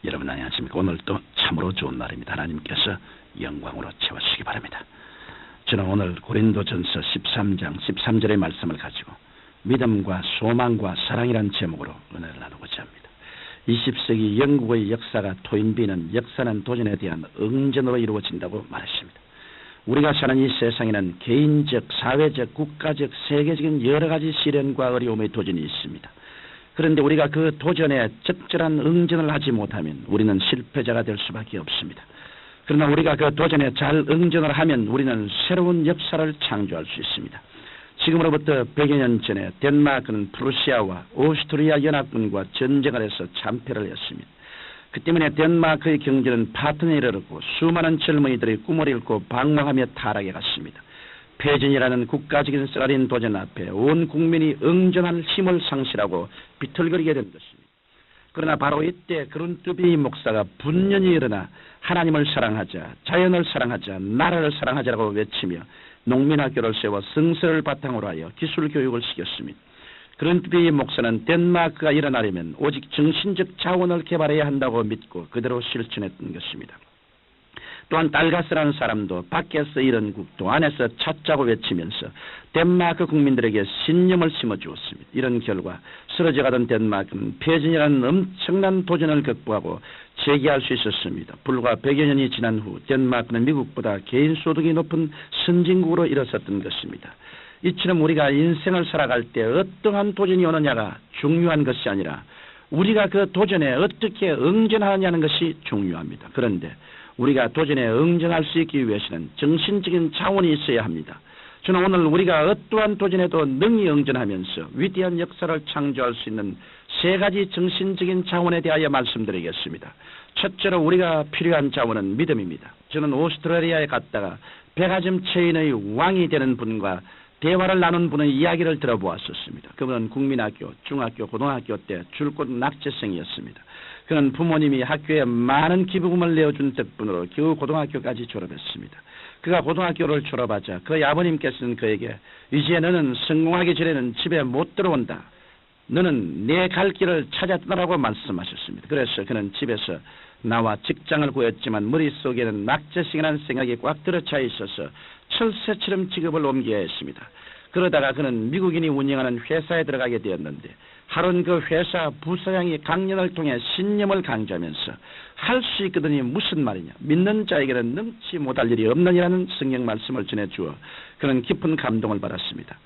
여러분 안녕하십니까? 오늘도 참으로 좋은 날입니다. 하나님께서 영광으로 채워주시기 바랍니다. 저는 오늘 고린도전서 13장 13절의 말씀을 가지고 믿음과 소망과 사랑이라는 제목으로 은혜를 나누고자 합니다. 20세기 영국의 역사가 토인비는 역사는 도전에 대한 응전으로 이루어진다고 말했습니다. 우리가 사는 이 세상에는 개인적, 사회적, 국가적, 세계적인 여러 가지 시련과 어려움의 도전이 있습니다. 그런데 우리가 그 도전에 적절한 응전을 하지 못하면 우리는 실패자가 될 수밖에 없습니다. 그러나 우리가 그 도전에 잘 응전을 하면 우리는 새로운 역사를 창조할 수 있습니다. 지금으로부터 100여 년 전에 덴마크는 프루시아와 오스트리아 연합군과 전쟁을 해서 참패를 했습니다. 그 때문에 덴마크의 경제는 파탄에 이르렀고 수많은 젊은이들이 꿈을 잃고 방황하며 타락해 갔습니다. 패전이라는 국가적인 쏘가린 도전 앞에 온 국민이 응전할 힘을 상실하고 비틀거리게 된 것입니다. 그러나 바로 이때 그룬트비 목사가 분연히 일어나 하나님을 사랑하자, 자연을 사랑하자, 나라를 사랑하자라고 외치며 농민학교를 세워 성서를 바탕으로 하여 기술교육을 시켰습니다. 그룬트비 목사는 덴마크가 일어나려면 오직 정신적 자원을 개발해야 한다고 믿고 그대로 실천했던 것입니다. 또한 달가스라는 사람도 밖에서 이런 국도 안에서 찾자고 외치면서 덴마크 국민들에게 신념을 심어주었습니다. 이런 결과 쓰러져가던 덴마크는 패전이라는 엄청난 도전을 극복하고 재기할 수 있었습니다. 불과 100여 년이 지난 후 덴마크는 미국보다 개인소득이 높은 선진국으로 일어섰던 것입니다. 이처럼 우리가 인생을 살아갈 때 어떠한 도전이 오느냐가 중요한 것이 아니라 우리가 그 도전에 어떻게 응전하느냐는 것이 중요합니다. 그런데 우리가 도전에 응전할 수 있기 위해서는 정신적인 자원이 있어야 합니다. 저는 오늘 우리가 어떠한 도전에도 능히 응전하면서 위대한 역사를 창조할 수 있는 세 가지 정신적인 자원에 대하여 말씀드리겠습니다. 첫째로 우리가 필요한 자원은 믿음입니다. 저는 오스트레일리아에 갔다가 백화점 체인의 왕이 되는 분과 대화를 나눈 분의 이야기를 들어보았었습니다. 그분은 국민학교, 중학교, 고등학교 때 줄곧 낙제생이었습니다. 그는 부모님이 학교에 많은 기부금을 내어준 덕분으로 겨우 고등학교까지 졸업했습니다. 그가 고등학교를 졸업하자 그의 아버님께서는 그에게 이제 너는 성공하기 전에는 집에 못 들어온다. 너는 내 갈 길을 찾아 떠나라고 말씀하셨습니다. 그래서 그는 집에서 나와 직장을 구했지만 머릿속에는 낙제생이라는 생각이 꽉 들어차 있어서 철새처럼 직업을 옮겨야 했습니다. 그러다가 그는 미국인이 운영하는 회사에 들어가게 되었는데 하루는 그 회사 부사장이 강연을 통해 신념을 강조하면서 할 수 있거든이 무슨 말이냐, 믿는 자에게는 능치 못할 일이 없느니라는 성경 말씀을 전해주어 그는 깊은 감동을 받았습니다.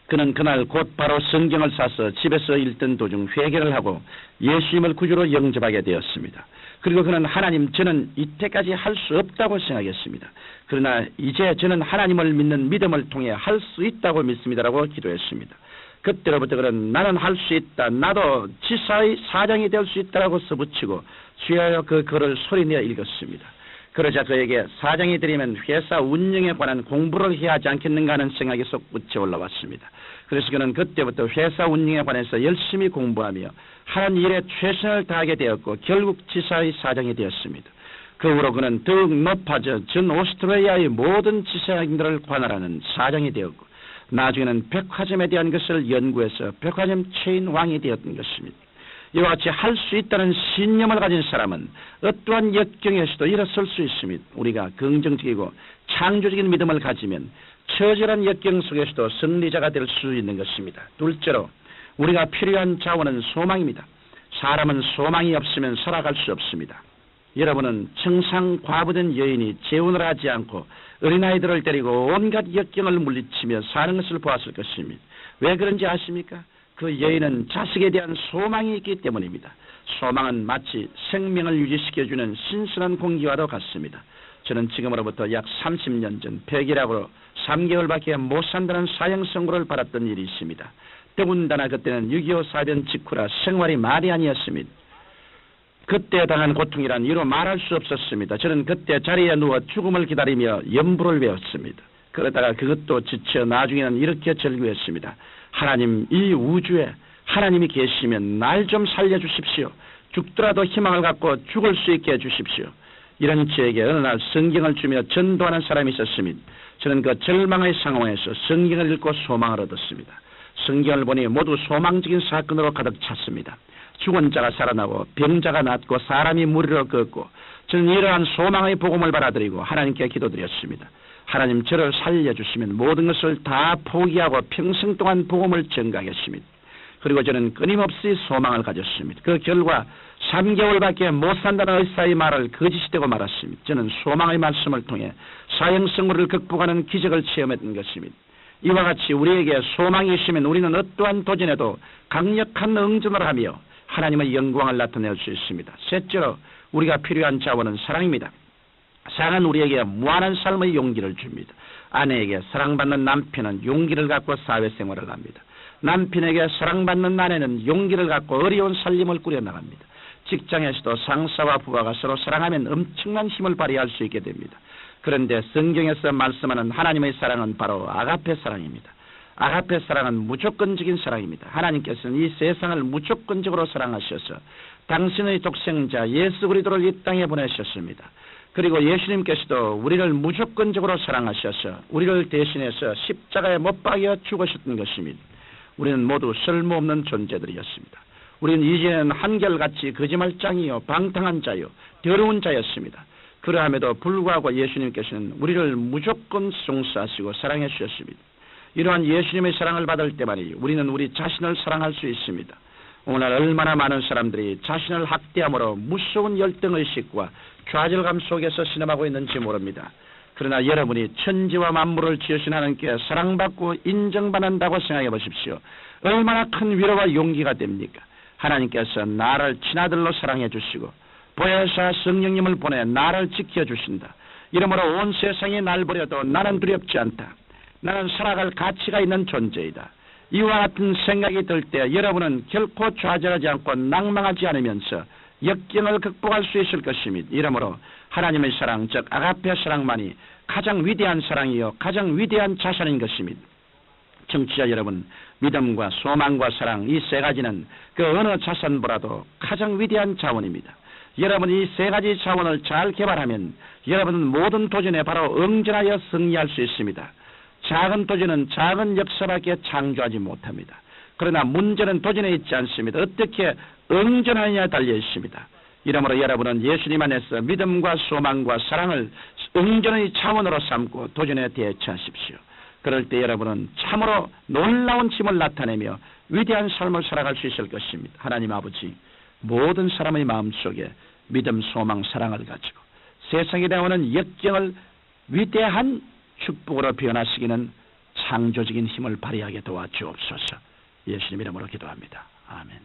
그는 그날 곧 바로 성경을 사서 집에서 읽던 도중 회개를 하고 예수님을 구주로 영접하게 되었습니다. 그리고 그는 하나님, 저는 이때까지 할 수 없다고 생각했습니다. 그러나 이제 저는 하나님을 믿는 믿음을 통해 할 수 있다고 믿습니다라고 기도했습니다. 그때로부터 그는 나는 할 수 있다, 나도 지사의 사장이 될 수 있다라고 써붙이고 주여 그 글을 소리내어 읽었습니다. 그러자 그에게 사장이 되려면 회사 운영에 관한 공부를 해야 하지 않겠는가 하는 생각이 솟구쳐 올라왔습니다. 그래서 그는 그때부터 회사 운영에 관해서 열심히 공부하며 하는 일에 최선을 다하게 되었고 결국 지사의 사장이 되었습니다. 그 후로 그는 더욱 높아져 전 오스트레일리아의 모든 지사장들을 관할하는 사장이 되었고 나중에는 백화점에 대한 것을 연구해서 백화점 체인 왕이 되었던 것입니다. 이와 같이 할 수 있다는 신념을 가진 사람은 어떠한 역경에서도 일어설 수 있습니다. 우리가 긍정적이고 창조적인 믿음을 가지면 처절한 역경 속에서도 승리자가 될 수 있는 것입니다. 둘째로 우리가 필요한 자원은 소망입니다. 사람은 소망이 없으면 살아갈 수 없습니다. 여러분은 청상 과부된 여인이 재혼을 하지 않고 어린아이들을 데리고 온갖 역경을 물리치며 사는 것을 보았을 것입니다. 왜 그런지 아십니까? 그 여인은 자식에 대한 소망이 있기 때문입니다. 소망은 마치 생명을 유지시켜주는 신선한 공기와도 같습니다. 저는 지금으로부터 약 30년 전 폐기락으로 3개월밖에 못 산다는 사형 선고를 받았던 일이 있습니다. 더군다나 그때는 6.25 사변 직후라 생활이 말이 아니었습니다. 그때 당한 고통이란 이루 말할 수 없었습니다. 저는 그때 자리에 누워 죽음을 기다리며 염불을 외웠습니다. 그러다가 그것도 지쳐 나중에는 이렇게 절규했습니다. 하나님, 이 우주에 하나님이 계시면 날 좀 살려주십시오. 죽더라도 희망을 갖고 죽을 수 있게 해주십시오. 이런 저에게 어느 날 성경을 주며 전도하는 사람이 있었습니다. 저는 그 절망의 상황에서 성경을 읽고 소망을 얻었습니다. 성경을 보니 모두 소망적인 사건으로 가득 찼습니다. 죽은 자가 살아나고 병자가 낫고 사람이 무리로 걷고 저는 이러한 소망의 복음을 받아들이고 하나님께 기도드렸습니다. 하나님 저를 살려주시면 모든 것을 다 포기하고 평생 동안 복음을 전가하겠습니다. 그리고 저는 끊임없이 소망을 가졌습니다. 그 결과 3개월밖에 못 산다는 의사의 말을 거짓이 되고 말았습니다. 저는 소망의 말씀을 통해 사형선고를 극복하는 기적을 체험했던 것입니다. 이와 같이 우리에게 소망이 있으면 우리는 어떠한 도전에도 강력한 응전을 하며 하나님의 영광을 나타낼 수 있습니다. 셋째로 우리가 필요한 자원은 사랑입니다. 사랑은 우리에게 무한한 삶의 용기를 줍니다. 아내에게 사랑받는 남편은 용기를 갖고 사회생활을 합니다. 남편에게 사랑받는 아내는 용기를 갖고 어려운 살림을 꾸려나갑니다. 직장에서도 상사와 부하가 서로 사랑하면 엄청난 힘을 발휘할 수 있게 됩니다. 그런데 성경에서 말씀하는 하나님의 사랑은 바로 아가페 사랑입니다. 아가페 사랑은 무조건적인 사랑입니다. 하나님께서는 이 세상을 무조건적으로 사랑하셔서 당신의 독생자 예수 그리스도를 이 땅에 보내셨습니다. 그리고 예수님께서도 우리를 무조건적으로 사랑하셔서 우리를 대신해서 십자가에 못 박여 죽으셨던 것입니다. 우리는 모두 쓸모없는 존재들이었습니다. 우리는 이제는 한결같이 거짓말장이요 방탕한 자요 더러운 자였습니다. 그러함에도 불구하고 예수님께서는 우리를 무조건 용서하시고 사랑해 주셨습니다. 이러한 예수님의 사랑을 받을 때만이 우리는 우리 자신을 사랑할 수 있습니다. 오늘 얼마나 많은 사람들이 자신을 학대함으로 무서운 열등의식과 좌절감 속에서 신음하고 있는지 모릅니다. 그러나 여러분이 천지와 만물을 지으신 하나님께 사랑받고 인정받는다고 생각해 보십시오. 얼마나 큰 위로와 용기가 됩니까? 하나님께서 나를 친아들로 사랑해 주시고 보혜사 성령님을 보내 나를 지켜주신다. 이러므로 온 세상이 날 버려도 나는 두렵지 않다. 나는 살아갈 가치가 있는 존재이다. 이와 같은 생각이 들 때 여러분은 결코 좌절하지 않고 낭망하지 않으면서 역경을 극복할 수 있을 것입니다. 이러므로 하나님의 사랑, 즉 아가페 사랑만이 가장 위대한 사랑이요 가장 위대한 자산인 것입니다. 청취자 여러분, 믿음과 소망과 사랑 이 세 가지는 그 어느 자산보다도 가장 위대한 자원입니다. 여러분이 이 세 가지 자원을 잘 개발하면 여러분은 모든 도전에 바로 응전하여 승리할 수 있습니다. 작은 도전은 작은 역사밖에 창조하지 못합니다. 그러나 문제는 도전에 있지 않습니다. 어떻게 응전하느냐에 달려 있습니다. 이러므로 여러분은 예수님 안에서 믿음과 소망과 사랑을 응전의 차원으로 삼고 도전에 대처하십시오. 그럴 때 여러분은 참으로 놀라운 힘을 나타내며 위대한 삶을 살아갈 수 있을 것입니다. 하나님 아버지, 모든 사람의 마음속에 믿음, 소망, 사랑을 가지고 세상에 나오는 역경을 위대한 축복으로 변화시키는 창조적인 힘을 발휘하게 도와주옵소서. 예수님 이름으로 기도합니다. 아멘.